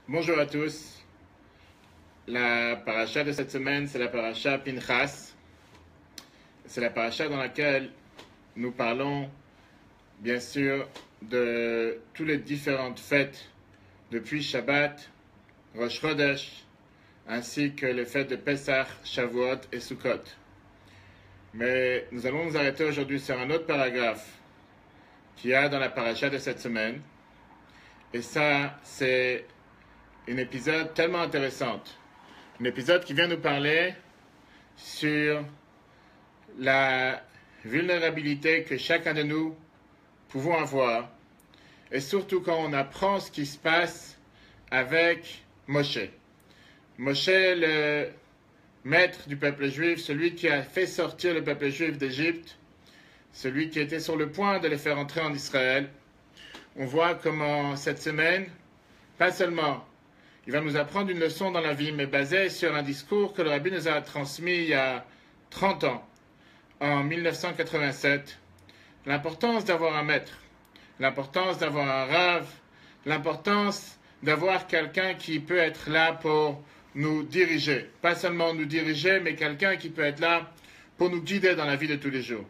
Bonjour à tous. La paracha de cette semaine, c'est la paracha Pinchas. C'est la paracha dans laquelle nous parlons, bien sûr, de toutes les différentes fêtes depuis Shabbat, Rosh Chodesh, ainsi que les fêtes de Pesach, Shavuot et Sukkot. Mais nous allons nous arrêter aujourd'hui sur un autre paragraphe qu'il y a dans la paracha de cette semaine. Et ça, c'est un épisode tellement intéressant. Un épisode qui vient nous parler sur la vulnérabilité que chacun de nous pouvons avoir. Et surtout quand on apprend ce qui se passe avec Moshe. Moshe, le maître du peuple juif, celui qui a fait sortir le peuple juif d'Égypte, celui qui était sur le point de les faire entrer en Israël. On voit comment cette semaine, pas seulement, il va nous apprendre une leçon dans la vie, mais basée sur un discours que le Rabbi nous a transmis il y a 30 ans, en 1987. L'importance d'avoir un maître, l'importance d'avoir un rave, l'importance d'avoir quelqu'un qui peut être là pour nous diriger. Pas seulement nous diriger, mais quelqu'un qui peut être là pour nous guider dans la vie de tous les jours.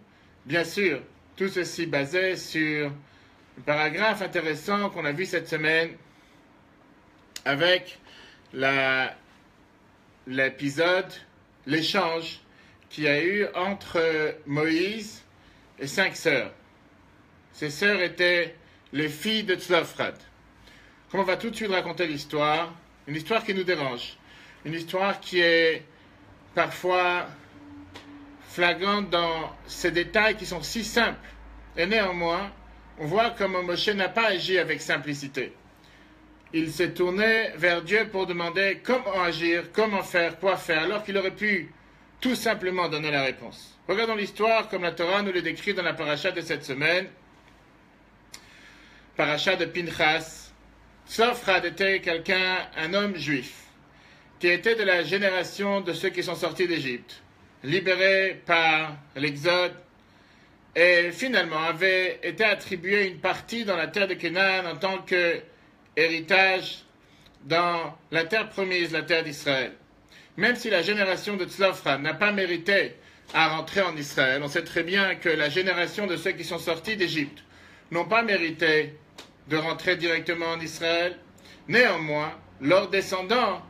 Bien sûr, tout ceci basé sur un paragraphe intéressant qu'on a vu cette semaine avec l'épisode, l'échange qu'il y a eu entre Moïse et 5 sœurs. Ces sœurs étaient les filles de Tzlofchad. Comme on va tout de suite raconter l'histoire, une histoire qui nous dérange, une histoire qui est parfois flagrante dans ces détails qui sont si simples. Et néanmoins, on voit comment Moshe n'a pas agi avec simplicité. Il s'est tourné vers Dieu pour demander comment agir, comment faire, quoi faire, alors qu'il aurait pu tout simplement donner la réponse. Regardons l'histoire comme la Torah nous le décrit dans la paracha de cette semaine. Paracha de Pinchas. Tzlofchad était un homme juif, qui était de la génération de ceux qui sont sortis d'Égypte, libérés par l'Exode, et finalement avait été attribué une partie dans la terre de Canaan en tant qu'héritage dans la terre promise, la terre d'Israël. Même si la génération de Tzlofchad n'a pas mérité à rentrer en Israël, on sait très bien que la génération de ceux qui sont sortis d'Égypte n'ont pas mérité de rentrer directement en Israël. Néanmoins, leurs descendants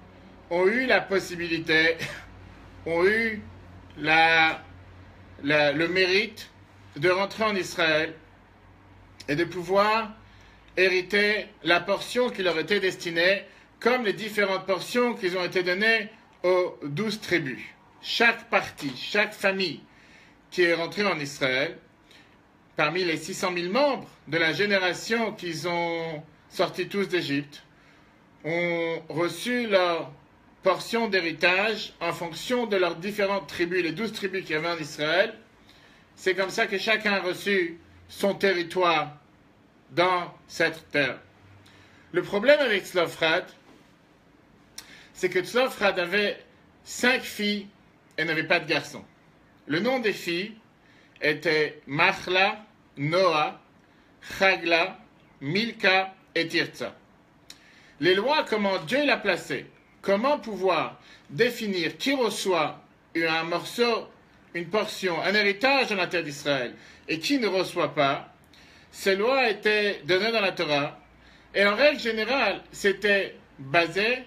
ont eu la possibilité, ont eu le mérite de rentrer en Israël et de pouvoir hériter la portion qui leur était destinée, comme les différentes portions qui ont été données aux 12 tribus. Chaque partie, chaque famille qui est rentrée en Israël, parmi les 600 000 membres de la génération qu'ils ont sortis tous d'Égypte, ont reçu leur portion d'héritage en fonction de leurs différentes tribus, les 12 tribus qu'il y avait en Israël. C'est comme ça que chacun a reçu son territoire dans cette terre. Le problème avec Tzlofchad, c'est que Tzlofchad avait 5 filles et n'avait pas de garçons. Le nom des filles était Machla, Noah, Chagla, Milka et Tirza. Les lois, comment Dieu l'a placé, comment pouvoir définir qui reçoit un morceau, une portion, un héritage dans la terre d'Israël et qui ne reçoit pas, ces lois étaient données dans la Torah et en règle générale, c'était basé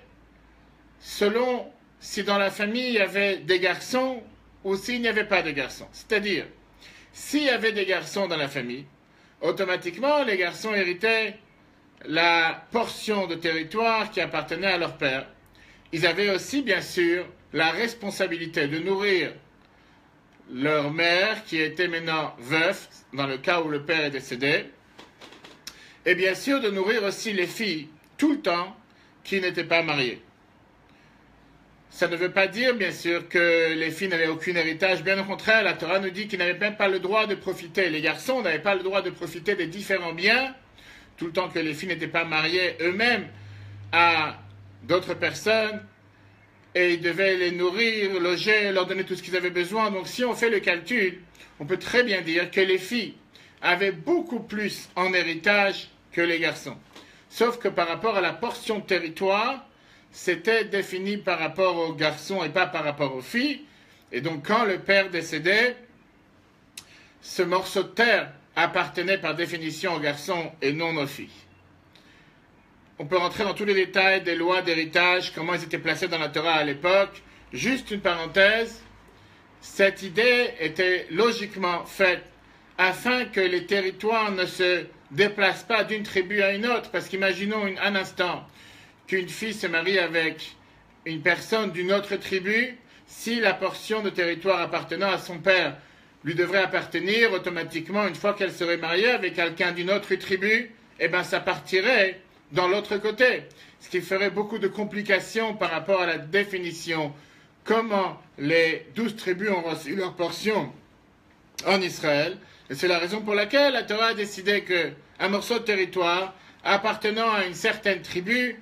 selon si dans la famille il y avait des garçons ou s'il n'y avait pas de garçons. C'est-à-dire, s'il y avait des garçons dans la famille, automatiquement les garçons héritaient la portion de territoire qui appartenait à leur père. Ils avaient aussi, bien sûr, la responsabilité de nourrir leur mère, qui était maintenant veuf, dans le cas où le père est décédé, et bien sûr de nourrir aussi les filles, tout le temps, qui n'étaient pas mariées. Ça ne veut pas dire, bien sûr, que les filles n'avaient aucun héritage. Bien au contraire, la Torah nous dit qu'ils n'avaient même pas le droit de profiter. Les garçons n'avaient pas le droit de profiter des différents biens, tout le temps que les filles n'étaient pas mariées eux-mêmes à d'autres personnes, et ils devaient les nourrir, loger, leur donner tout ce qu'ils avaient besoin. Donc si on fait le calcul, on peut très bien dire que les filles avaient beaucoup plus en héritage que les garçons. sauf que par rapport à la portion de territoire, c'était défini par rapport aux garçons et pas par rapport aux filles. Et donc quand le père décédait, ce morceau de terre appartenait par définition aux garçons et non aux filles. On peut rentrer dans tous les détails des lois d'héritage, comment ils étaient placés dans la Torah à l'époque. Juste une parenthèse, cette idée était logiquement faite afin que les territoires ne se déplacent pas d'une tribu à une autre. Parce qu'imaginons un instant qu'une fille se marie avec une personne d'une autre tribu, si la portion de territoire appartenant à son père lui devrait appartenir, automatiquement, une fois qu'elle serait mariée avec quelqu'un d'une autre tribu, eh bien ça partirait dans l'autre côté. Ce qui ferait beaucoup de complications par rapport à la définition. Comment les 12 tribus ont reçu leur portion en Israël. Et c'est la raison pour laquelle la Torah a décidé qu'un morceau de territoire appartenant à une certaine tribu,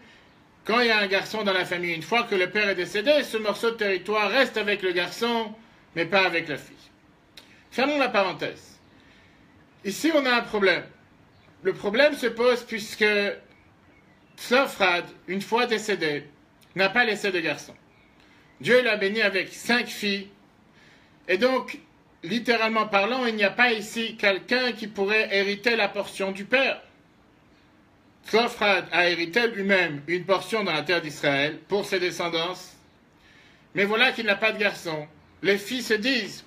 quand il y a un garçon dans la famille, une fois que le père est décédé, ce morceau de territoire reste avec le garçon, mais pas avec la fille. Fermons la parenthèse. Ici, on a un problème. Le problème se pose puisque Tzlofchad, une fois décédé, n'a pas laissé de garçon. Dieu l'a béni avec 5 filles. Et donc, littéralement parlant, il n'y a pas ici quelqu'un qui pourrait hériter la portion du père. Tzlofchad a hérité lui-même une portion dans la terre d'Israël pour ses descendants. Mais voilà qu'il n'a pas de garçon. Les filles se disent,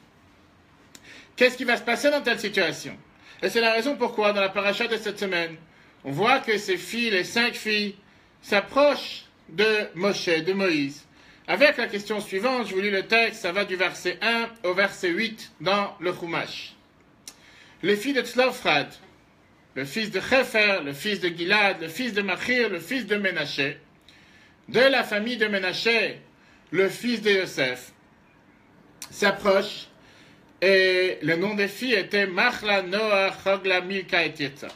qu'est-ce qui va se passer dans telle situation? Et c'est la raison pourquoi, dans la paracha de cette semaine, on voit que ces filles, les 5 filles, s'approchent de Moshe, de Moïse, avec la question suivante. Je vous lis le texte, ça va du verset 1 au verset 8 dans le Chumash. Les filles de Tzlofchad, le fils de Chefer, le fils de Gilad, le fils de Machir, le fils de Ménaché, de la famille de Ménaché, le fils de Yosef, s'approchent, et le nom des filles était Machla, Noah, Chogla, Milka et Tirza.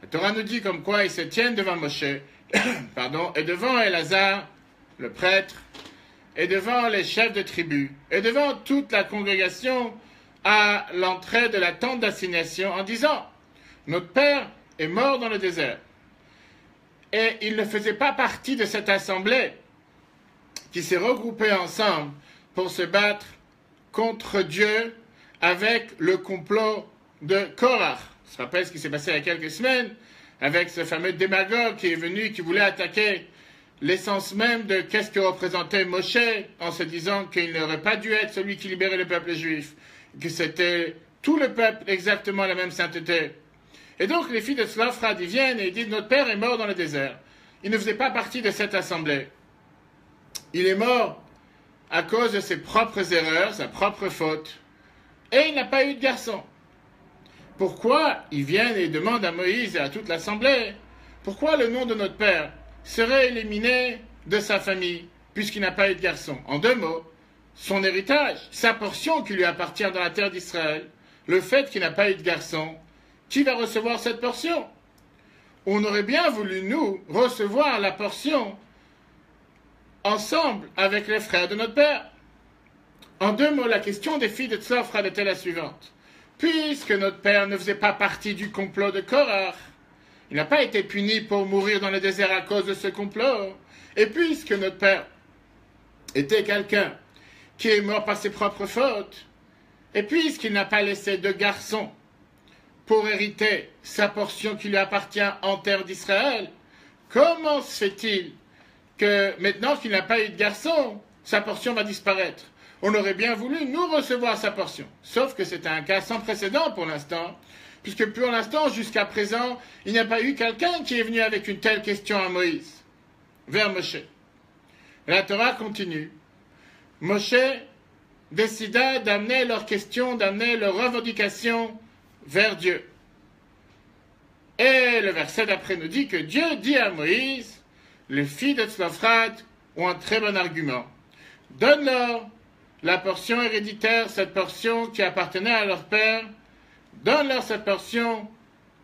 La Torah nous dit comme quoi ils se tiennent devant Moshe, et devant Elazar, le prêtre, et devant les chefs de tribu, et devant toute la congrégation à l'entrée de la tente d'assignation en disant, notre père est mort dans le désert. Et il ne faisait pas partie de cette assemblée qui s'est regroupée ensemble pour se battre contre Dieu avec le complot de Korach. On se rappelle ce qui s'est passé il y a quelques semaines avec ce fameux démagogue qui est venu, qui voulait attaquer l'essence même de qu'est-ce que représentait Moshe en se disant qu'il n'aurait pas dû être celui qui libérait le peuple juif, que c'était tout le peuple exactement la même sainteté. Et donc les filles de Tzlofchad y viennent et ils disent notre père est mort dans le désert. Il ne faisait pas partie de cette assemblée. Il est mort à cause de ses propres erreurs, sa propre faute. Et il n'a pas eu de garçon. Pourquoi ils viennent et demandent à Moïse et à toute l'assemblée, pourquoi le nom de notre père serait éliminé de sa famille, puisqu'il n'a pas eu de garçon? En 2 mots, son héritage, sa portion qui lui appartient dans la terre d'Israël, le fait qu'il n'a pas eu de garçon, qui va recevoir cette portion? On aurait bien voulu, nous, recevoir la portion ensemble avec les frères de notre père. En 2 mots, la question des filles de Tzlofchad était la suivante. Puisque notre père ne faisait pas partie du complot de Korach, il n'a pas été puni pour mourir dans le désert à cause de ce complot, et puisque notre père était quelqu'un qui est mort par ses propres fautes, et puisqu'il n'a pas laissé de garçon pour hériter sa portion qui lui appartient en terre d'Israël, comment se fait-il que maintenant qu'il n'a pas eu de garçon, sa portion va disparaître? On aurait bien voulu nous recevoir sa portion, sauf que c'est un cas sans précédent pour l'instant, puisque pour l'instant, jusqu'à présent, il n'y a pas eu quelqu'un qui est venu avec une telle question à Moïse, vers Moshe. La Torah continue. Moshe décida d'amener leurs questions, d'amener leurs revendications vers Dieu. Et le verset d'après nous dit que Dieu dit à Moïse, les filles de Tzlofchad ont un très bon argument. Donne-leur la portion héréditaire, cette portion qui appartenait à leur père, donne-leur cette portion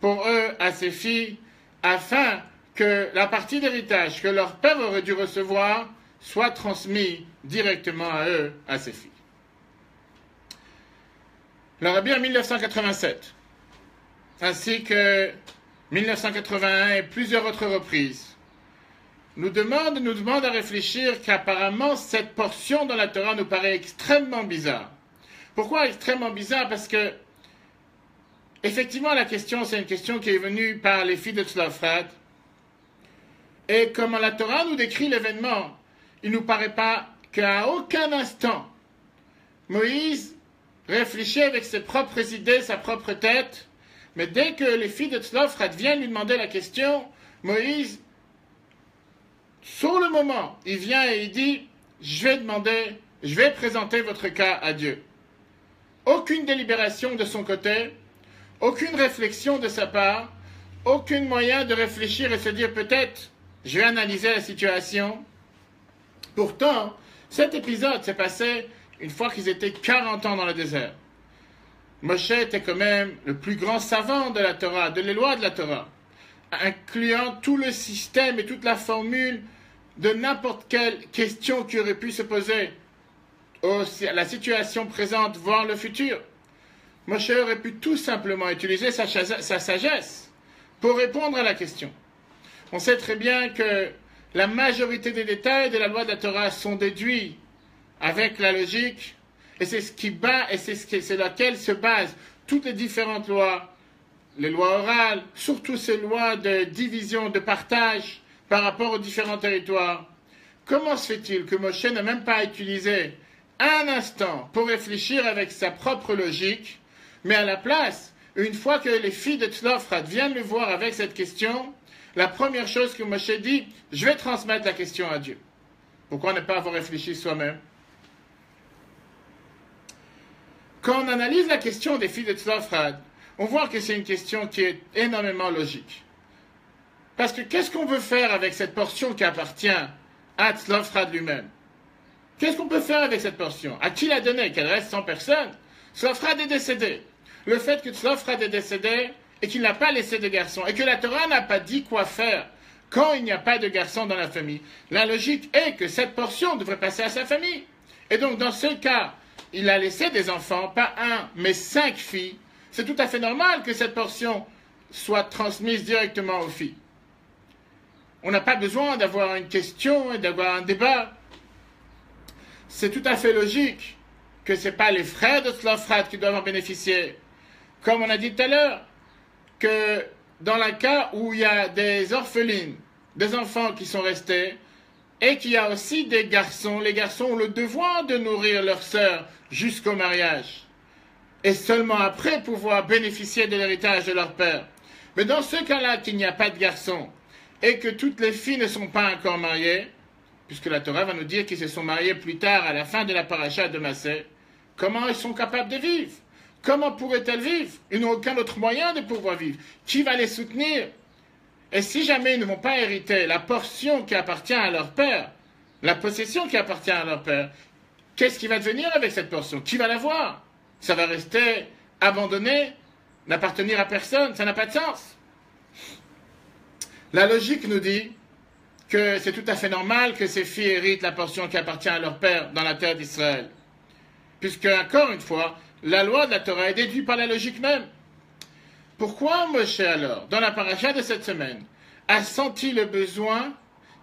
pour eux, à ces filles, afin que la partie d'héritage que leur père aurait dû recevoir soit transmise directement à eux, à ces filles. Le Rabbi en 1987, ainsi que 1981 et plusieurs autres reprises, nous demande à réfléchir qu'apparemment cette portion dans la Torah nous paraît extrêmement bizarre. Pourquoi extrêmement bizarre? Parce que, effectivement, la question, c'est une question qui est venue par les filles de Tzlofchad. Et comme la Torah nous décrit l'événement, il ne nous paraît pas qu'à aucun instant, Moïse réfléchit avec ses propres idées, sa propre tête, mais dès que les filles de Tzlofchad viennent lui demander la question, Moïse, sur le moment, il vient et il dit, je vais présenter votre cas à Dieu. Aucune délibération de son côté, aucune réflexion de sa part, aucun moyen de réfléchir et se dire peut-être, je vais analyser la situation. Pourtant, cet épisode s'est passé une fois qu'ils étaient 40 ans dans le désert. Moshe était quand même le plus grand savant de la Torah, de les lois de la Torah, incluant tout le système et toute la formule de n'importe quelle question qui aurait pu se poser à la situation présente, voire le futur. Moshe aurait pu tout simplement utiliser sa sagesse pour répondre à la question. On sait très bien que la majorité des détails de la loi de la Torah sont déduits avec la logique, et c'est c'est laquelle se basent toutes les différentes lois, les lois orales, surtout ces lois de division, de partage par rapport aux différents territoires. Comment se fait-il que Moshe n'a même pas utilisé un instant pour réfléchir avec sa propre logique, mais à la place, une fois que les filles de Tzlofchad viennent le voir avec cette question, la première chose que Moshe dit, je vais transmettre la question à Dieu. Pourquoi ne pas avoir réfléchi soi-même? Quand on analyse la question des filles de Tzlofchad, on voit que c'est une question qui est énormément logique. Parce que qu'est-ce qu'on veut faire avec cette portion qui appartient à Tzlofchad lui-même? Qu'est-ce qu'on peut faire avec cette portion? À qui la donner? Qu'elle reste sans personne? Tzlofchad est décédé. Le fait que Tzlofchad est décédé et qu'il n'a pas laissé de garçon, et que la Torah n'a pas dit quoi faire quand il n'y a pas de garçon dans la famille, la logique est que cette portion devrait passer à sa famille. Et donc dans ce cas, il a laissé des enfants, pas un, mais 5 filles. C'est tout à fait normal que cette portion soit transmise directement aux filles. On n'a pas besoin d'avoir une question et d'avoir un débat. C'est tout à fait logique que ce n'est pas les frères de Tzlofchad qui doivent en bénéficier. Comme on a dit tout à l'heure, que dans le cas où il y a des orphelines, des enfants qui sont restés, et qu'il y a aussi des garçons, les garçons ont le devoir de nourrir leurs sœurs jusqu'au mariage, et seulement après pouvoir bénéficier de l'héritage de leur père. Mais dans ce cas-là, qu'il n'y a pas de garçons, et que toutes les filles ne sont pas encore mariées, puisque la Torah va nous dire qu'ils se sont mariés plus tard à la fin de la paracha de Massé, comment ils sont capables de vivre? Comment pourraient-elles vivre? Ils n'ont aucun autre moyen de pouvoir vivre. Qui va les soutenir? Et si jamais ils ne vont pas hériter la portion qui appartient à leur père, la possession qui appartient à leur père, qu'est-ce qui va devenir avec cette portion? Qui va l'avoir? Ça va rester abandonné, n'appartenir à personne, ça n'a pas de sens. La logique nous dit que c'est tout à fait normal que ces filles héritent la portion qui appartient à leur père dans la terre d'Israël. Puisque, encore une fois, la loi de la Torah est déduite par la logique même. Pourquoi Moshe alors, dans la paracha de cette semaine, a senti le besoin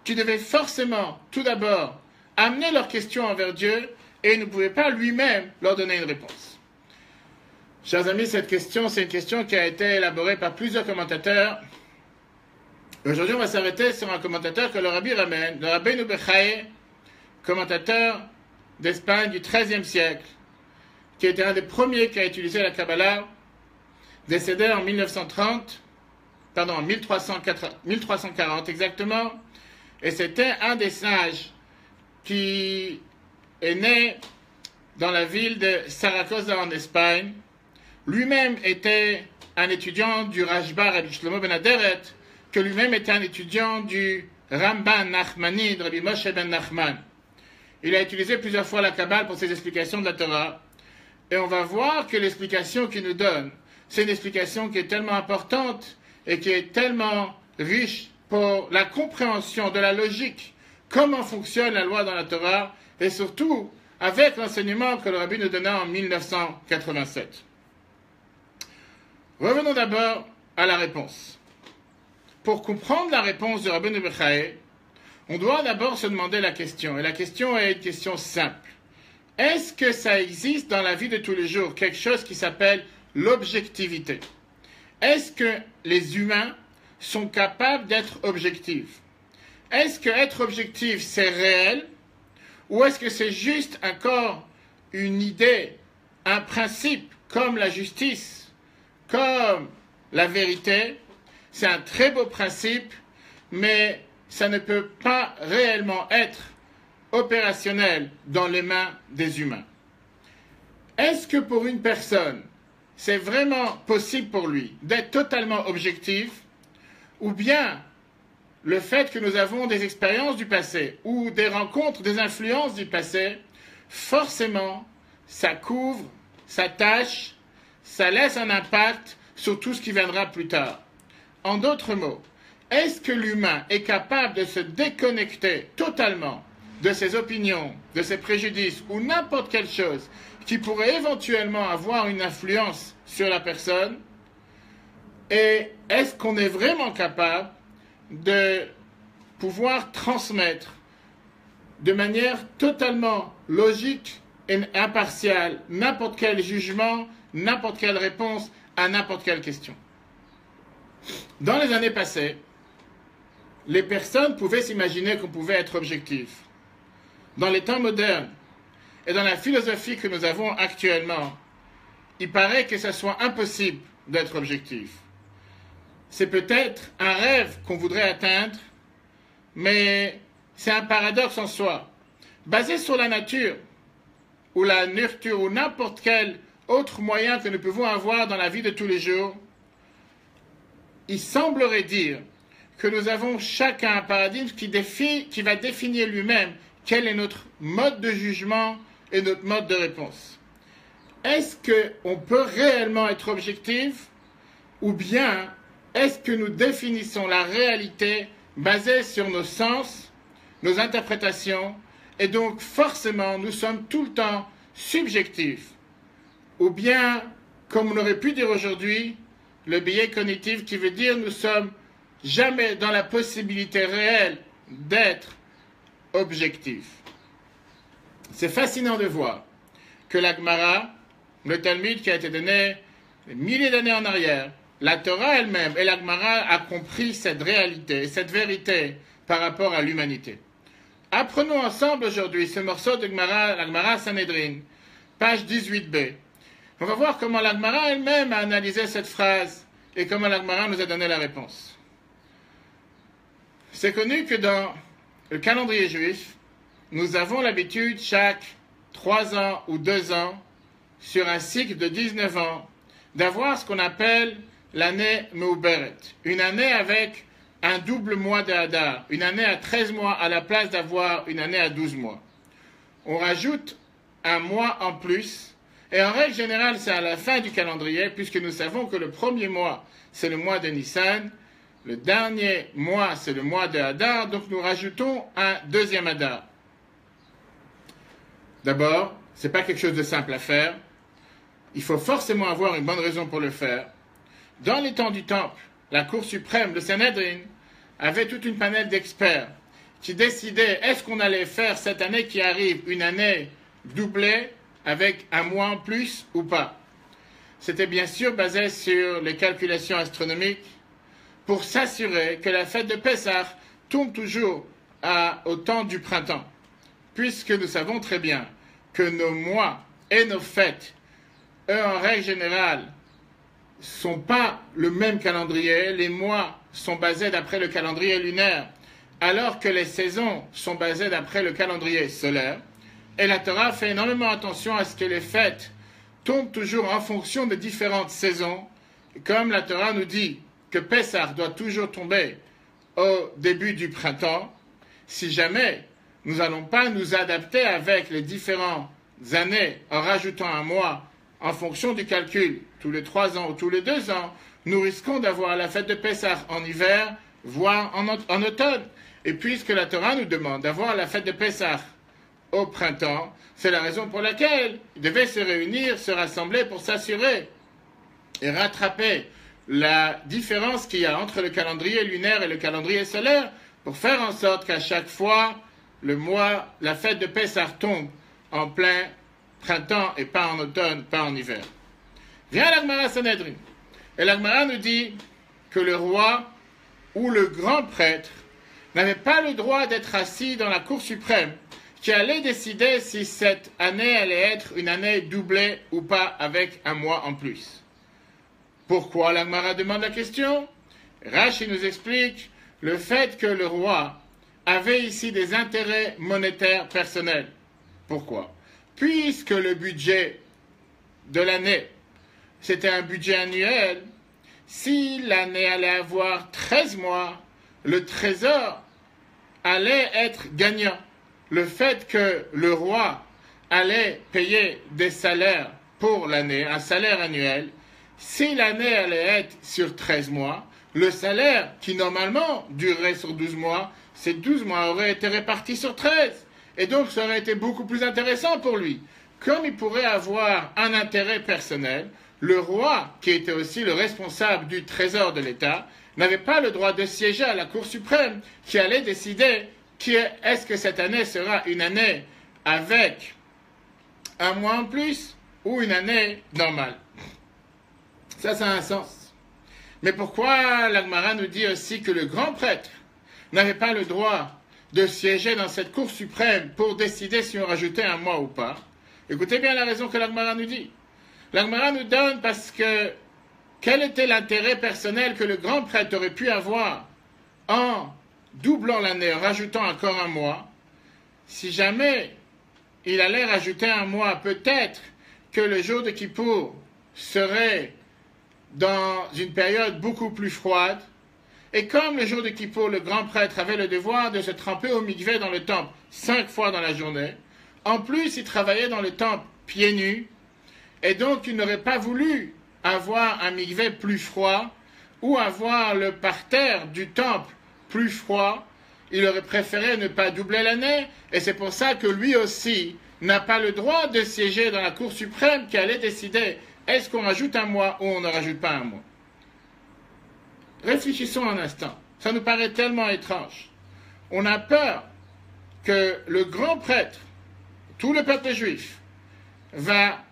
qu'il devait forcément, tout d'abord, amener leurs questions envers Dieu et ne pouvait pas lui-même leur donner une réponse? Chers amis, cette question, c'est une question qui a été élaborée par plusieurs commentateurs. Aujourd'hui, on va s'arrêter sur un commentateur que le Rabbi ramène, le Rabbeinu Bechaye, commentateur d'Espagne du XIIIe siècle, qui était un des premiers qui a utilisé la Kabbalah, décédé en 1340 exactement, et c'était un des sages qui est né dans la ville de Saragossa en Espagne. Lui-même était un étudiant du Rashba Rabbi Shlomo ben Aderet, que lui-même était un étudiant du Ramban Nachmani de Rabbi Moshe ben Nachman. Il a utilisé plusieurs fois la Kabbale pour ses explications de la Torah, et on va voir que l'explication qu'il nous donne, c'est une explication qui est tellement importante et qui est tellement riche pour la compréhension de la logique, comment fonctionne la loi dans la Torah, et surtout avec l'enseignement que le Rabbi nous donna en 1987. Revenons d'abord à la réponse. pour comprendre la réponse de Rabbeinu Bechaye, on doit d'abord se demander la question. Et la question est une question simple. Est-ce que ça existe dans la vie de tous les jours quelque chose qui s'appelle l'objectivité? Est-ce que les humains sont capables d'être objectifs? Est-ce que être objectif, c'est réel? Ou est-ce que c'est juste encore une idée, un principe, comme la justice, comme la vérité? C'est un très beau principe, mais ça ne peut pas réellement être opérationnel dans les mains des humains. Est-ce que pour une personne, c'est vraiment possible pour lui d'être totalement objectif, ou bien le fait que nous avons des expériences du passé ou des rencontres, des influences du passé, forcément, ça couvre, ça tâche, ça laisse un impact sur tout ce qui viendra plus tard. En d'autres mots, est-ce que l'humain est capable de se déconnecter totalement de ses opinions, de ses préjudices ou n'importe quelle chose qui pourrait éventuellement avoir une influence sur la personne? Et est-ce qu'on est vraiment capable de pouvoir transmettre de manière totalement logique et impartiale n'importe quel jugement, n'importe quelle réponse à n'importe quelle question? Dans les années passées, les personnes pouvaient s'imaginer qu'on pouvait être objectif. Dans les temps modernes et dans la philosophie que nous avons actuellement, il paraît que ce soit impossible d'être objectif. C'est peut-être un rêve qu'on voudrait atteindre, mais c'est un paradoxe en soi. Basé sur la nature, ou la nurture, ou n'importe quel autre moyen que nous pouvons avoir dans la vie de tous les jours, il semblerait dire que nous avons chacun un paradigme qui va définir lui-même quel est notre mode de jugement et notre mode de réponse. Est-ce qu'on peut réellement être objectif, ou bien est-ce que nous définissons la réalité basée sur nos sens, nos interprétations, et donc forcément nous sommes tout le temps subjectifs? Ou bien, comme on aurait pu dire aujourd'hui, le biais cognitif qui veut dire nous sommes jamais dans la possibilité réelle d'être objectifs. C'est fascinant de voir que la Gemara, le Talmud qui a été donné des milliers d'années en arrière, la Torah elle-même et la Gemara a compris cette réalité, cette vérité par rapport à l'humanité. Apprenons ensemble aujourd'hui ce morceau de Gemara, la Gemara Sanhedrin, page 18b. On va voir comment la Gemara elle-même a analysé cette phrase et comment la Gemara nous a donné la réponse. C'est connu que dans le calendrier juif, nous avons l'habitude chaque 3 ans ou 2 ans, sur un cycle de 19 ans, d'avoir ce qu'on appelle l'année Meuberet, une année avec un double mois de Hadar, une année à 13 mois à la place d'avoir une année à 12 mois. On rajoute un mois en plus, et en règle générale c'est à la fin du calendrier, puisque nous savons que le premier mois c'est le mois de Nissan, le dernier mois c'est le mois de Hadar, donc nous rajoutons un deuxième Hadar. D'abord, ce n'est pas quelque chose de simple à faire, il faut forcément avoir une bonne raison pour le faire. Dans les temps du Temple, la Cour suprême, le Sanhedrin, avait toute une panel d'experts qui décidaient est-ce qu'on allait faire cette année qui arrive une année doublée avec un mois en plus ou pas. C'était bien sûr basé sur les calculations astronomiques pour s'assurer que la fête de Pessah tombe toujours au temps du printemps, puisque nous savons très bien que nos mois et nos fêtes, eux en règle générale, sont pas le même calendrier. Les mois sont basés d'après le calendrier lunaire, alors que les saisons sont basées d'après le calendrier solaire. Et la Torah fait énormément attention à ce que les fêtes tombent toujours en fonction de différentes saisons. Comme la Torah nous dit que Pessah doit toujours tomber au début du printemps, si jamais nous n'allons pas nous adapter avec les différentes années en rajoutant un mois en fonction du calcul, tous les 3 ans ou tous les 2 ans, nous risquons d'avoir la fête de Pessah en hiver, voire en automne. Et puisque la Torah nous demande d'avoir la fête de Pessah au printemps, c'est la raison pour laquelle ils devaient se réunir, se rassembler pour s'assurer et rattraper la différence qu'il y a entre le calendrier lunaire et le calendrier solaire pour faire en sorte qu'à chaque fois, la fête de Pessah tombe en plein printemps et pas en automne, pas en hiver. Vient l'Agmara Sanhedrin. Et l'Agmara nous dit que le roi ou le grand prêtre n'avait pas le droit d'être assis dans la Cour suprême qui allait décider si cette année allait être une année doublée ou pas avec un mois en plus. Pourquoi l'Agmara demande la question? Rashi nous explique le fait que le roi avait ici des intérêts monétaires personnels. Pourquoi? Puisque le budget de l'année, c'était un budget annuel, si l'année allait avoir 13 mois, le trésor allait être gagnant. Le fait que le roi allait payer des salaires pour l'année, un salaire annuel, si l'année allait être sur 13 mois, le salaire qui normalement durerait sur 12 mois, ces 12 mois auraient été répartis sur 13. Et donc ça aurait été beaucoup plus intéressant pour lui. Comme il pourrait avoir un intérêt personnel, le roi, qui était aussi le responsable du trésor de l'État, n'avait pas le droit de siéger à la Cour suprême qui allait décider est-ce que cette année sera une année avec un mois en plus ou une année normale. Ça a un sens. Mais pourquoi l'Agmara nous dit aussi que le grand prêtre n'avait pas le droit de siéger dans cette Cour suprême pour décider si on rajoutait un mois ou pas? Écoutez bien la raison que l'Agmara nous dit. L'Agmara nous donne parce que quel était l'intérêt personnel que le grand prêtre aurait pu avoir en doublant l'année, en rajoutant encore un mois? Si jamais il allait rajouter un mois, peut-être que le jour de Kippour serait dans une période beaucoup plus froide. Et comme le jour de Kippour, le grand prêtre avait le devoir de se tremper au mikvé dans le temple 5 fois dans la journée, en plus il travaillait dans le temple pieds nus, et donc il n'aurait pas voulu avoir un mikvé plus froid ou avoir le parterre du temple plus froid. Il aurait préféré ne pas doubler l'année, et c'est pour ça que lui aussi n'a pas le droit de siéger dans la Cour suprême qui allait décider est-ce qu'on rajoute un mois ou on ne rajoute pas un mois. Réfléchissons un instant. Ça nous paraît tellement étrange. On a peur que le grand prêtre, tout le peuple juif, va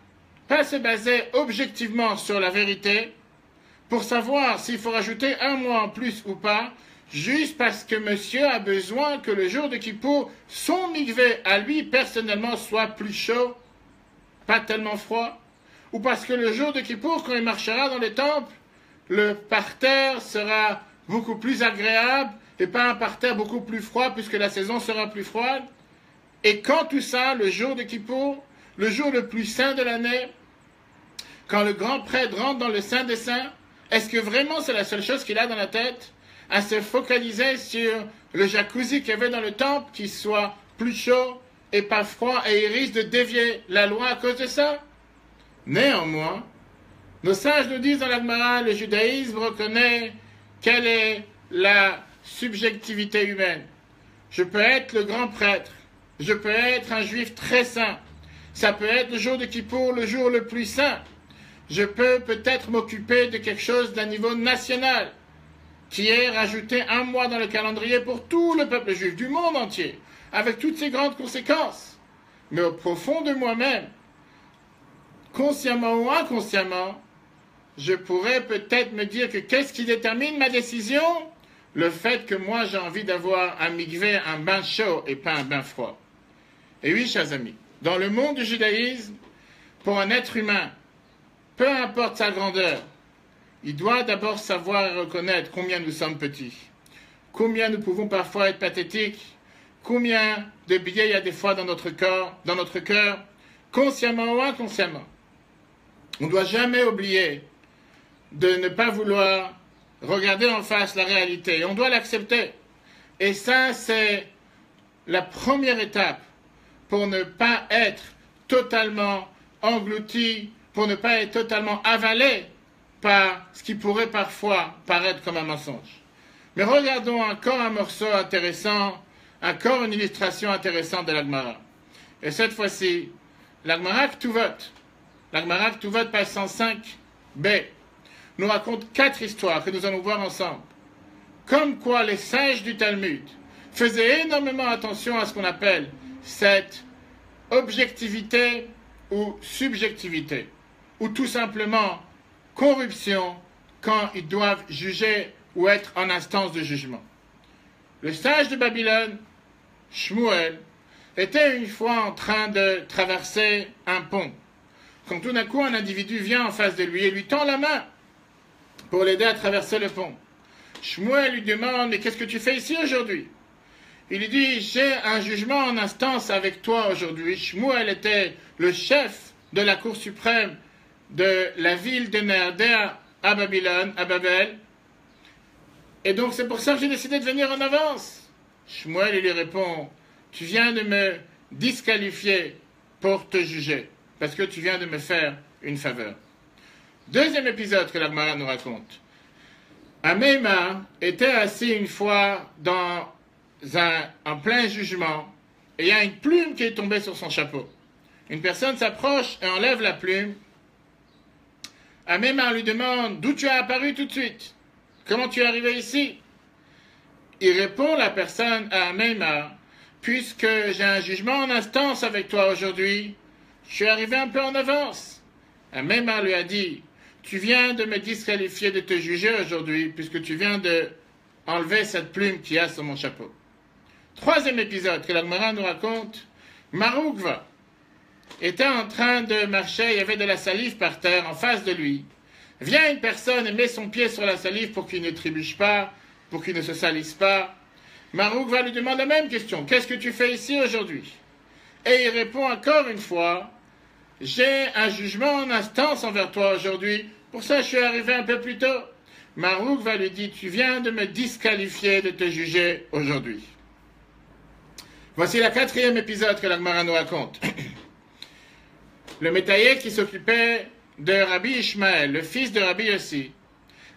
pas se baser objectivement sur la vérité pour savoir s'il faut rajouter un mois en plus ou pas, juste parce que monsieur a besoin que le jour de Kippour, son mikvé à lui personnellement soit plus chaud, pas tellement froid, ou parce que le jour de Kippour, quand il marchera dans les temples, le parterre sera beaucoup plus agréable et pas un parterre beaucoup plus froid puisque la saison sera plus froide. Et quand tout ça, le jour de Kippour, le jour le plus saint de l'année, quand le grand prêtre rentre dans le Saint des Saints, est-ce que vraiment c'est la seule chose qu'il a dans la tête? À se focaliser sur le jacuzzi qu'il y avait dans le temple, qui soit plus chaud et pas froid, et il risque de dévier la loi à cause de ça? Néanmoins, nos sages nous disent dans l'Agmara, le judaïsme reconnaît quelle est la subjectivité humaine. Je peux être le grand prêtre, je peux être un juif très saint, ça peut être le jour de Kippour, le jour le plus saint. Je peux peut-être m'occuper de quelque chose d'un niveau national, qui est rajouter un mois dans le calendrier pour tout le peuple juif du monde entier, avec toutes ses grandes conséquences. Mais au profond de moi-même, consciemment ou inconsciemment, je pourrais peut-être me dire que qu'est-ce qui détermine ma décision? Le fait que moi j'ai envie d'avoir un mikvé, un bain chaud et pas un bain froid. Et oui, chers amis, dans le monde du judaïsme, pour un être humain, peu importe sa grandeur, il doit d'abord savoir et reconnaître combien nous sommes petits, combien nous pouvons parfois être pathétiques, combien de billets il y a des fois dans notre corps, dans notre cœur, consciemment ou inconsciemment. On ne doit jamais oublier de ne pas vouloir regarder en face la réalité. On doit l'accepter. Et ça, c'est la première étape pour ne pas être totalement englouti, pour ne pas être totalement avalé par ce qui pourrait parfois paraître comme un mensonge. Mais regardons encore un morceau intéressant, encore une illustration intéressante de l'Agmara. Et cette fois-ci, l'Agmara Ktuvot. L'Agmara Ktuvot, page 105b. nous raconte 4 histoires que nous allons voir ensemble. Comme quoi les sages du Talmud faisaient énormément attention à ce qu'on appelle cette objectivité ou subjectivité, ou tout simplement corruption quand ils doivent juger ou être en instance de jugement. Le sage de Babylone, Shmuel, était une fois en train de traverser un pont, quand tout d'un coup un individu vient en face de lui et lui tend la main pour l'aider à traverser le pont. Shmuel lui demande « Mais qu'est-ce que tu fais ici aujourd'hui ?» Il lui dit « J'ai un jugement en instance avec toi aujourd'hui. » Shmuel était le chef de la Cour suprême de la ville de Nerdea à Babylone, à Babel. Et donc c'est pour ça que j'ai décidé de venir en avance. Shmuel lui répond « Tu viens de me disqualifier pour te juger, parce que tu viens de me faire une faveur. » Deuxième épisode que la Gemara nous raconte. Ameima était assis une fois en plein jugement, et il y a une plume qui est tombée sur son chapeau. Une personne s'approche et enlève la plume. Ameima lui demande « D'où tu as apparu tout de suite? Comment tu es arrivé ici ?» Il répond la personne à Ameima « Puisque j'ai un jugement en instance avec toi aujourd'hui, je suis arrivé un peu en avance. » Ameima lui a dit « Tu viens de me disqualifier de te juger aujourd'hui, puisque tu viens de enlever cette plume qu'il y a sur mon chapeau. » Troisième épisode que la Gemara nous raconte, Maroukva était en train de marcher, il y avait de la salive par terre en face de lui. Vient une personne et met son pied sur la salive pour qu'il ne trébuche pas, pour qu'il ne se salisse pas. Maroukva lui demande la même question, qu'est-ce que tu fais ici aujourd'hui? Et il répond encore une fois, j'ai un jugement en instance envers toi aujourd'hui, pour ça je suis arrivé un peu plus tôt. Maroukva lui dit, tu viens de me disqualifier de te juger aujourd'hui. Voici la quatrième épisode que la Gemara nous raconte. Le métayer qui s'occupait de Rabbi Ishmael, le fils de Rabbi Yossi,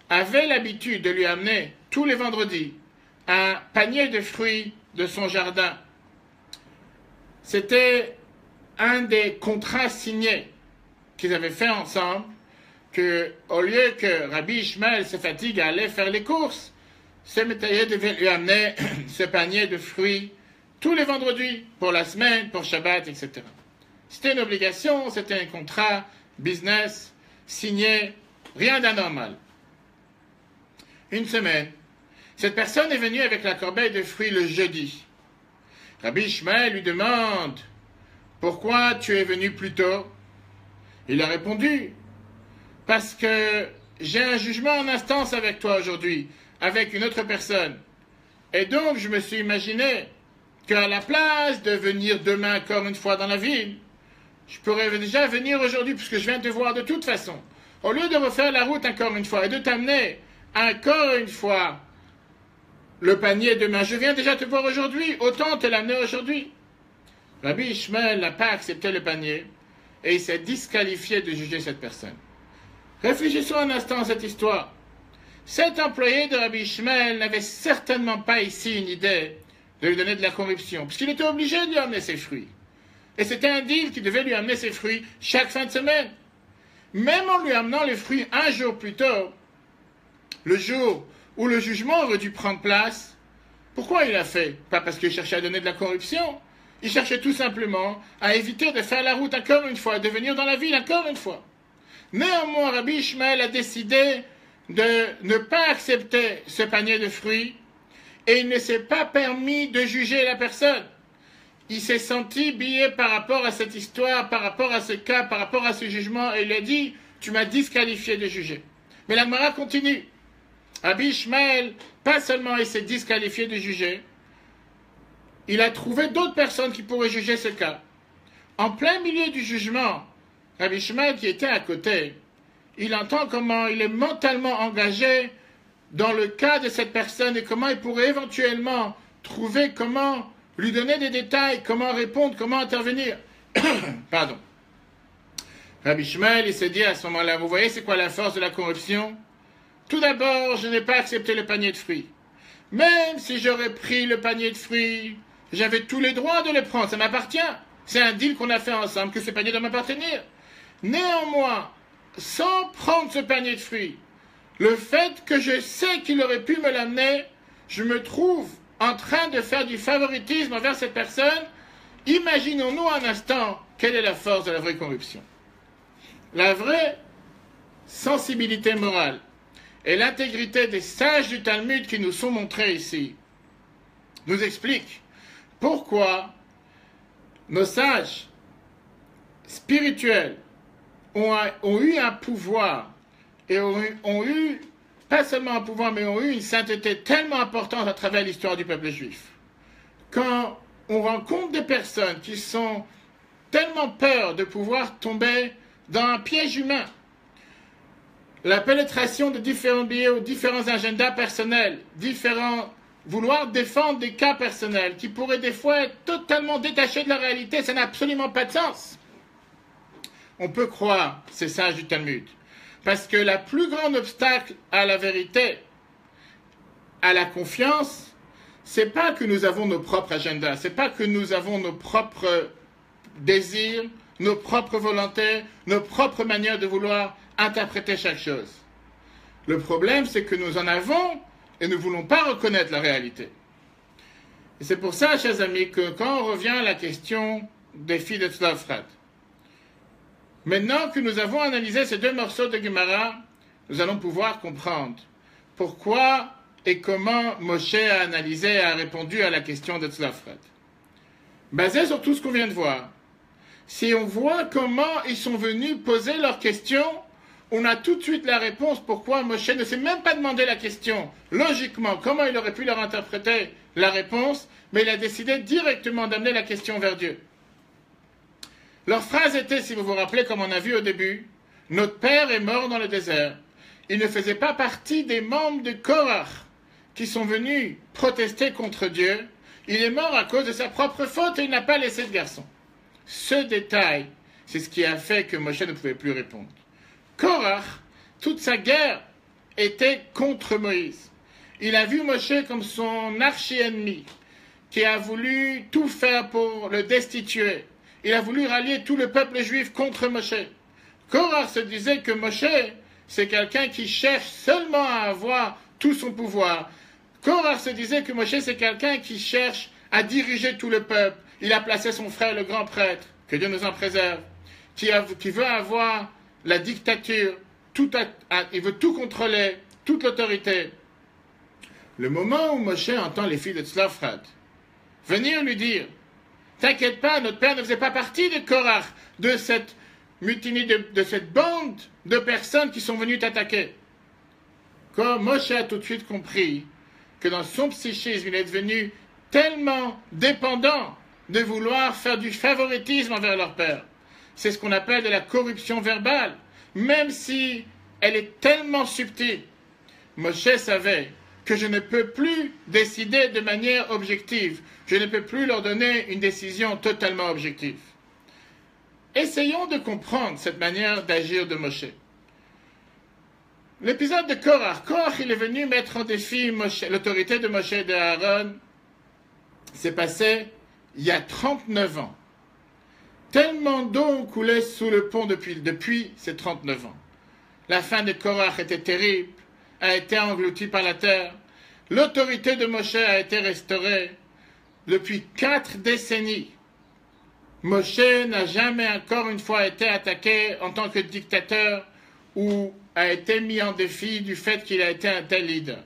avait l'habitude de lui amener tous les vendredis un panier de fruits de son jardin. C'était un des contrats signés qu'ils avaient fait ensemble, que au lieu que Rabbi Ishmael se fatigue à aller faire les courses, ce métayer devait lui amener ce panier de fruits tous les vendredis, pour la semaine, pour Shabbat, etc. C'était une obligation, c'était un contrat, business, signé, rien d'anormal. Une semaine, cette personne est venue avec la corbeille de fruits le jeudi. Rabbi Ishmael lui demande « Pourquoi tu es venu plus tôt ?» Il a répondu « Parce que j'ai un jugement en instance avec toi aujourd'hui, avec une autre personne. Et donc je me suis imaginé qu'à la place de venir demain encore une fois dans la ville, je pourrais déjà venir aujourd'hui puisque je viens te voir de toute façon. Au lieu de refaire la route encore une fois et de t'amener encore une fois le panier demain, je viens déjà te voir aujourd'hui, autant te l'amener aujourd'hui. » Rabbi Ishmael n'a pas accepté le panier et il s'est disqualifié de juger cette personne. Réfléchissons un instant à cette histoire. Cet employé de Rabbi Ishmael n'avait certainement pas ici une idée de lui donner de la corruption, puisqu'il était obligé de lui amener ses fruits. Et c'était un deal qui devait lui amener ses fruits chaque fin de semaine. Même en lui amenant les fruits un jour plus tôt, le jour où le jugement aurait dû prendre place, pourquoi il a fait? Pas parce qu'il cherchait à donner de la corruption, il cherchait tout simplement à éviter de faire la route encore une fois, de venir dans la ville encore une fois. Néanmoins, Rabbi Ishmael a décidé de ne pas accepter ce panier de fruits, et il ne s'est pas permis de juger la personne. Il s'est senti biaisé par rapport à cette histoire, par rapport à ce cas, par rapport à ce jugement, et il a dit, tu m'as disqualifié de juger. Mais la Gemara continue. Rabbi Ishmael, pas seulement il s'est disqualifié de juger, il a trouvé d'autres personnes qui pourraient juger ce cas. En plein milieu du jugement, Rabbi Ishmael qui était à côté, il entend comment il est mentalement engagé dans le cas de cette personne et comment il pourrait éventuellement trouver comment lui donner des détails, comment répondre, comment intervenir. Pardon. Rabbi Ishmael, il s'est dit à ce moment-là, vous voyez c'est quoi la force de la corruption? Tout d'abord, je n'ai pas accepté le panier de fruits. Même si j'aurais pris le panier de fruits, j'avais tous les droits de le prendre, ça m'appartient. C'est un deal qu'on a fait ensemble, que ce panier doit m'appartenir. Néanmoins, sans prendre ce panier de fruits, le fait que je sais qu'il aurait pu me l'amener, je me trouve en train de faire du favoritisme envers cette personne. Imaginons-nous un instant quelle est la force de la vraie corruption. La vraie sensibilité morale et l'intégrité des sages du Talmud qui nous sont montrés ici nous expliquent pourquoi nos sages spirituels ont eu un pouvoir et ont eu, pas seulement un pouvoir, mais ont eu une sainteté tellement importante à travers l'histoire du peuple juif. Quand on rencontre des personnes qui sont tellement peur de pouvoir tomber dans un piège humain, la pénétration de différents biais ou différents agendas personnels, vouloir défendre des cas personnels qui pourraient des fois être totalement détachés de la réalité, ça n'a absolument pas de sens. On peut croire ces sages du Talmud, parce que le plus grand obstacle à la vérité, à la confiance, c'est pas que nous avons nos propres agendas, c'est pas que nous avons nos propres désirs, nos propres volontés, nos propres manières de vouloir interpréter chaque chose. Le problème, c'est que nous en avons et ne voulons pas reconnaître la réalité. Et c'est pour ça, chers amis, que quand on revient à la question des filles de Tzlofrat, maintenant que nous avons analysé ces deux morceaux de Gemara, nous allons pouvoir comprendre pourquoi et comment Moshe a analysé et a répondu à la question de Tzlofrat. Basé sur tout ce qu'on vient de voir, si on voit comment ils sont venus poser leurs questions, on a tout de suite la réponse pourquoi Moshe ne s'est même pas demandé la question. Logiquement, comment il aurait pu leur interpréter la réponse, mais il a décidé directement d'amener la question vers Dieu. Leur phrase était, si vous vous rappelez, comme on a vu au début, « Notre père est mort dans le désert. » Il ne faisait pas partie des membres de Korach qui sont venus protester contre Dieu. Il est mort à cause de sa propre faute et il n'a pas laissé de garçon. Ce détail, c'est ce qui a fait que Moshe ne pouvait plus répondre. Korach, toute sa guerre était contre Moïse. Il a vu Moshe comme son archi-ennemi, qui a voulu tout faire pour le destituer. Il a voulu rallier tout le peuple juif contre Moshe. Korach se disait que Moshe, c'est quelqu'un qui cherche seulement à avoir tout son pouvoir. Korach se disait que Moshe, c'est quelqu'un qui cherche à diriger tout le peuple. Il a placé son frère, le grand prêtre, que Dieu nous en préserve, qui veut avoir la dictature, il veut tout contrôler, toute l'autorité. Le moment où Moshe entend les filles de Tzlofrat venir lui dire « T'inquiète pas, notre père ne faisait pas partie de Korach, de cette mutinie, de cette bande de personnes qui sont venues t'attaquer. » Quand Moshe a tout de suite compris que dans son psychisme, il est devenu tellement dépendant de vouloir faire du favoritisme envers leur père. C'est ce qu'on appelle de la corruption verbale, même si elle est tellement subtile. Moshe savait que je ne peux plus décider de manière objective. Je ne peux plus leur donner une décision totalement objective. Essayons de comprendre cette manière d'agir de Moshe. L'épisode de Korach. Korach, il est venu mettre en défi l'autorité de Moshe et de Aaron. C'est passé il y a 39 ans. Tellement d'eau ont coulé sous le pont depuis ces 39 ans. La fin de Korach était terrible, a été engloutie par la terre. L'autorité de Moshe a été restaurée depuis 4 décennies. Moshe n'a jamais encore une fois été attaqué en tant que dictateur ou a été mis en défi du fait qu'il a été un tel leader.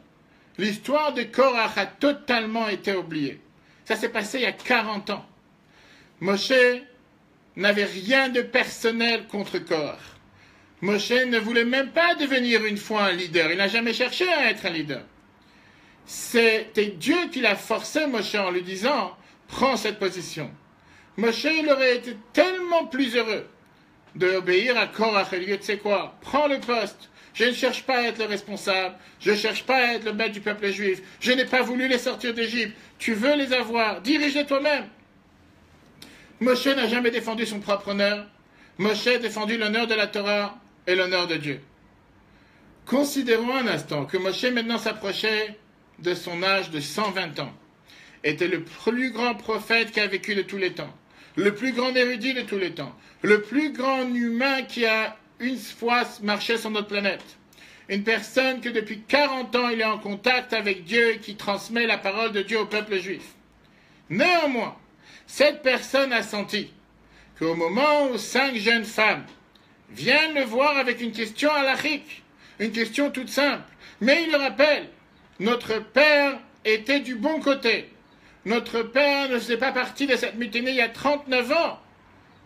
L'histoire de Korach a totalement été oubliée. Ça s'est passé il y a 40 ans. Moshe n'avait rien de personnel contre Korach. Moshe ne voulait même pas devenir une fois un leader. Il n'a jamais cherché à être un leader. C'était Dieu qui l'a forcé, Moshe, en lui disant « Prends cette position ». Moshe, il aurait été tellement plus heureux d'obéir à Korach. Il lui dit « Tu sais quoi, prends le poste. Je ne cherche pas à être le responsable. Je ne cherche pas à être le maître du peuple juif. Je n'ai pas voulu les sortir d'Égypte. Tu veux les avoir. Dirige-les toi-même. » Moshe n'a jamais défendu son propre honneur. Moshe a défendu l'honneur de la Torah et l'honneur de Dieu. Considérons un instant que Moshe maintenant s'approchait de son âge de 120 ans. Était le plus grand prophète qui a vécu de tous les temps. Le plus grand érudit de tous les temps. Le plus grand humain qui a une fois marché sur notre planète. une personne que depuis 40 ans il est en contact avec Dieu et qui transmet la parole de Dieu au peuple juif. Néanmoins, cette personne a senti qu'au moment où 5 jeunes femmes viennent le voir avec une question halachique, une question toute simple, mais il le rappelle, notre père était du bon côté, notre père ne faisait pas partie de cette mutinerie il y a 39 ans,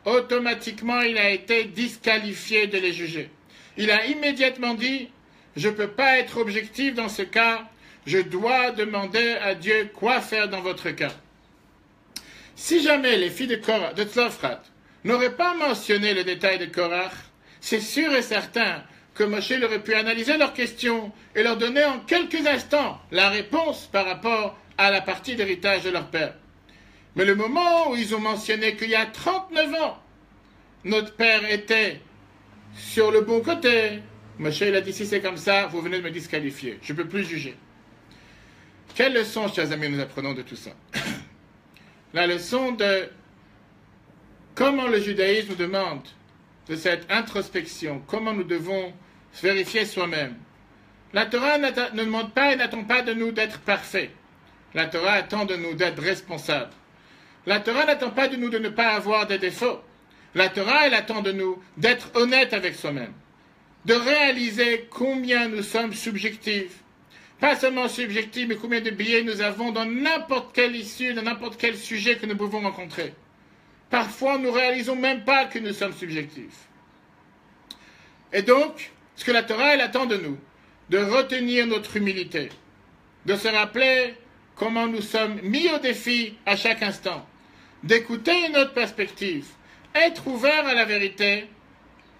automatiquement il a été disqualifié de les juger. Il a immédiatement dit, je ne peux pas être objectif dans ce cas, je dois demander à Dieu quoi faire dans votre cas. Si jamais les filles de Korah, de Tzlofrat, n'auraient pas mentionné le détail de Korah, c'est sûr et certain que Moshe aurait pu analyser leurs questions et leur donner en quelques instants la réponse par rapport à la partie d'héritage de leur père. Mais le moment où ils ont mentionné qu'il y a 39 ans, notre père était sur le bon côté, Moshe il a dit, si c'est comme ça, vous venez de me disqualifier, je ne peux plus juger. Quelle leçon, chers amis, nous apprenons de tout ça? La leçon de comment le judaïsme nous demande de cette introspection, comment nous devons vérifier soi-même. La Torah ne demande pas et n'attend pas de nous d'être parfaits. La Torah attend de nous d'être responsables. La Torah n'attend pas de nous de ne pas avoir des défauts. La Torah, elle attend de nous d'être honnêtes avec soi-même, de réaliser combien nous sommes subjectifs. Pas seulement subjectifs, mais combien de billets nous avons dans n'importe quelle issue, dans n'importe quel sujet que nous pouvons rencontrer. Parfois, nous ne réalisons même pas que nous sommes subjectifs. Et donc, ce que la Torah, elle attend de nous, de retenir notre humilité, de se rappeler comment nous sommes mis au défi à chaque instant, d'écouter une autre perspective, être ouvert à la vérité,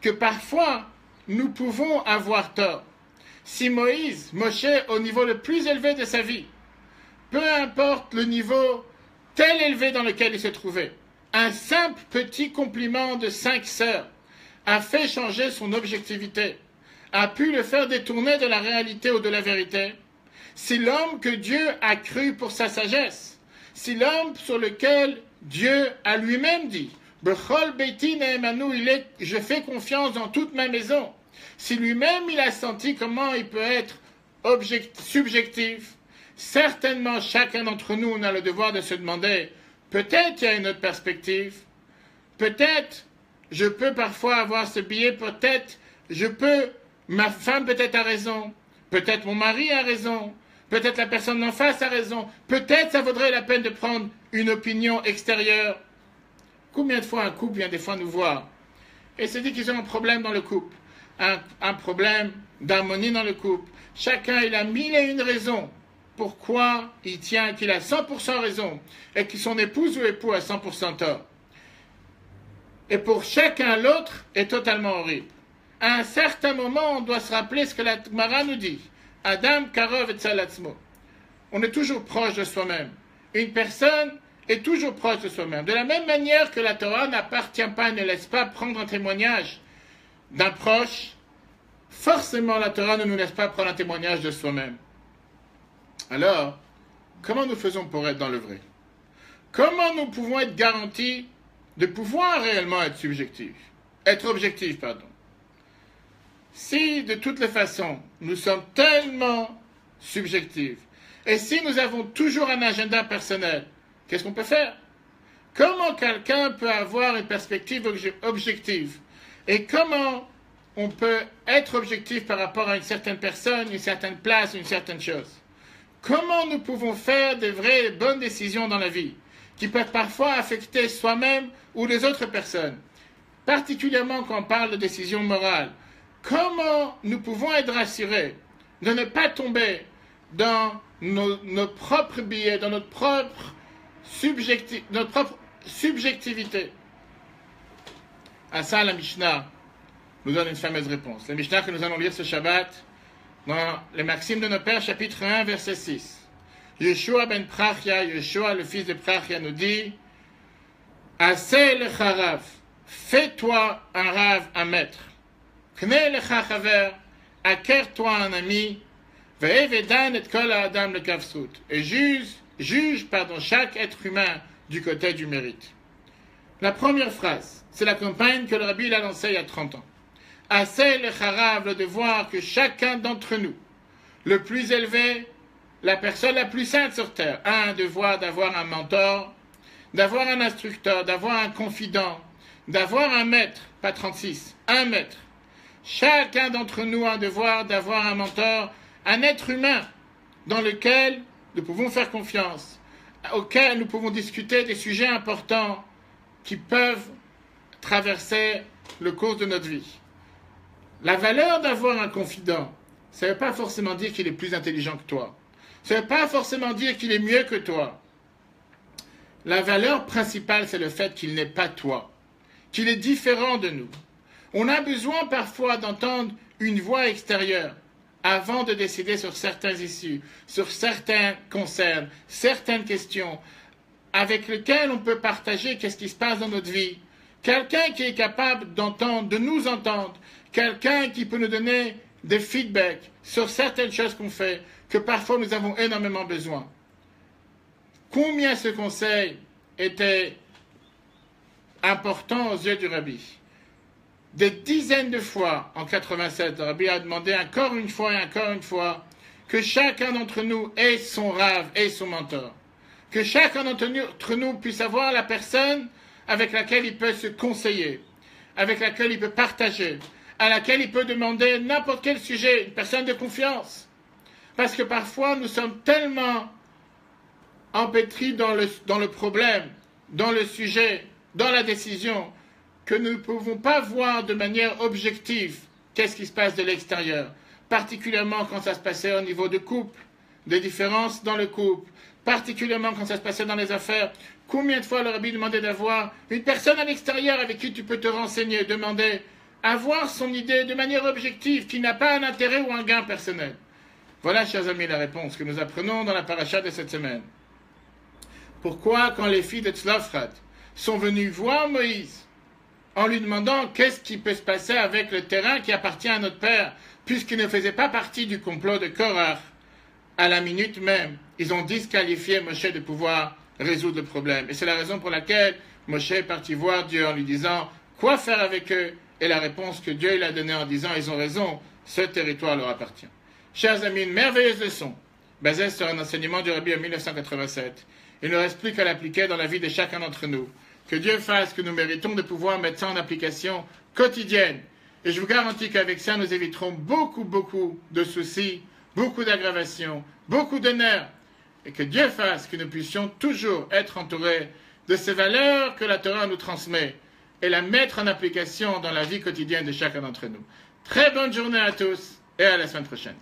que parfois, nous pouvons avoir tort. Si Moshe, au niveau le plus élevé de sa vie, peu importe le niveau tel élevé dans lequel il se trouvait, un simple petit compliment de 5 sœurs a fait changer son objectivité, a pu le faire détourner de la réalité ou de la vérité. Si l'homme que Dieu a cru pour sa sagesse, si l'homme sur lequel Dieu a lui-même dit, Bechol Beiti Ne'emanu, je fais confiance dans toute ma maison, si lui-même il a senti comment il peut être subjectif, certainement chacun d'entre nous on a le devoir de se demander, peut-être il y a une autre perspective, peut-être je peux parfois avoir ce billet, peut-être ma femme peut-être a raison, peut-être mon mari a raison, peut-être la personne d'en face a raison, peut-être ça vaudrait la peine de prendre une opinion extérieure. Combien de fois un couple vient des fois nous voir et se dit qu'ils ont un problème dans le couple, un problème d'harmonie dans le couple. Chacun il a 1001 raisons pourquoi il tient qu'il a 100% raison et que son épouse ou époux a 100% tort. Et pour chacun l'autre est totalement horrible. À un certain moment, on doit se rappeler ce que la Gemara nous dit. Adam karov et tzalatzmo. On est toujours proche de soi-même. Une personne est toujours proche de soi-même. De la même manière que la Torah n'appartient pas, ne laisse pas prendre un témoignage d'un proche, forcément la Torah ne nous laisse pas prendre un témoignage de soi-même. Alors, comment nous faisons pour être dans le vrai? Comment nous pouvons être garantis de pouvoir réellement être objectifs, pardon. Si de toutes les façons, nous sommes tellement subjectifs, et si nous avons toujours un agenda personnel, qu'est-ce qu'on peut faire? Comment quelqu'un peut avoir une perspective objective? Et comment on peut être objectif par rapport à une certaine personne, une certaine place, une certaine chose? Comment nous pouvons faire de vraies et bonnes décisions dans la vie, qui peuvent parfois affecter soi-même ou les autres personnes, particulièrement quand on parle de décisions morales? Comment nous pouvons être rassurés de ne pas tomber dans nos propres biais, dans notre propre subjectivité? À ça, la Mishnah nous donne une fameuse réponse. La Mishnah que nous allons lire ce Shabbat, dans les Maximes de nos Pères, chapitre 1, verset 6. Yeshua ben Prachia, Yeshua, le fils de Prachia, nous dit Aseh lecha rav, fais-toi un rave, un maître. Kne lecha chaver, acquiers-toi un ami. Ve'evedan et kol ha'adam lekavsut. Et juge chaque être humain du côté du mérite. La première phrase, c'est la campagne que le Rabbi a lancée il y a 30 ans. Assez le charav, le devoir que chacun d'entre nous, le plus élevé, la personne la plus sainte sur terre, a un devoir d'avoir un mentor, d'avoir un instructeur, d'avoir un confident, d'avoir un maître, pas 36, un maître. Chacun d'entre nous a un devoir d'avoir un mentor, un être humain dans lequel nous pouvons faire confiance, auquel nous pouvons discuter des sujets importants qui peuvent traverser le cours de notre vie. La valeur d'avoir un confident, ça ne veut pas forcément dire qu'il est plus intelligent que toi. Ça ne veut pas forcément dire qu'il est mieux que toi. La valeur principale, c'est le fait qu'il n'est pas toi, qu'il est différent de nous. On a besoin parfois d'entendre une voix extérieure avant de décider sur certains issues, sur certains concerns, certaines questions avec lesquelles on peut partager qu'est-ce qui se passe dans notre vie. Quelqu'un qui est capable d'entendre, de nous entendre, quelqu'un qui peut nous donner des feedbacks sur certaines choses qu'on fait, que parfois nous avons énormément besoin. Combien ce conseil était important aux yeux du Rabbi. Des dizaines de fois en 87, le Rabbi a demandé encore une fois et encore une fois que chacun d'entre nous ait son Rav et son mentor. Que chacun d'entre nous puisse avoir la personne avec laquelle il peut se conseiller, avec laquelle il peut partager, à laquelle il peut demander n'importe quel sujet, une personne de confiance. Parce que parfois, nous sommes tellement empêtris dans le problème, dans le sujet, dans la décision, que nous ne pouvons pas voir de manière objective qu'est-ce qui se passe de l'extérieur, particulièrement quand ça se passait au niveau de couple, des différences dans le couple, particulièrement quand ça se passait dans les affaires. Combien de fois le Rabbi demandait d'avoir une personne à l'extérieur avec qui tu peux te renseigner, demander, avoir son idée de manière objective, qui n'a pas un intérêt ou un gain personnel. Voilà, chers amis, la réponse que nous apprenons dans la paracha de cette semaine. Pourquoi, quand les filles de Tzlofrat sont venues voir Moïse, en lui demandant qu'est-ce qui peut se passer avec le terrain qui appartient à notre père, puisqu'il ne faisait pas partie du complot de Korach, à la minute même, ils ont disqualifié Moshe de pouvoir résoudre le problème. Et c'est la raison pour laquelle Moshe est parti voir Dieu en lui disant quoi faire avec eux. Et la réponse que Dieu lui a donnée en disant ils ont raison, ce territoire leur appartient. Chers amis, une merveilleuse leçon, basée sur un enseignement du Rabbi en 1987. Il ne reste plus qu'à l'appliquer dans la vie de chacun d'entre nous. Que Dieu fasse que nous méritons de pouvoir mettre ça en application quotidienne. Et je vous garantis qu'avec ça, nous éviterons beaucoup de soucis, beaucoup d'aggravations, beaucoup d'honneur. Et que Dieu fasse que nous puissions toujours être entourés de ces valeurs que la Torah nous transmet et la mettre en application dans la vie quotidienne de chacun d'entre nous. Très bonne journée à tous et à la semaine prochaine.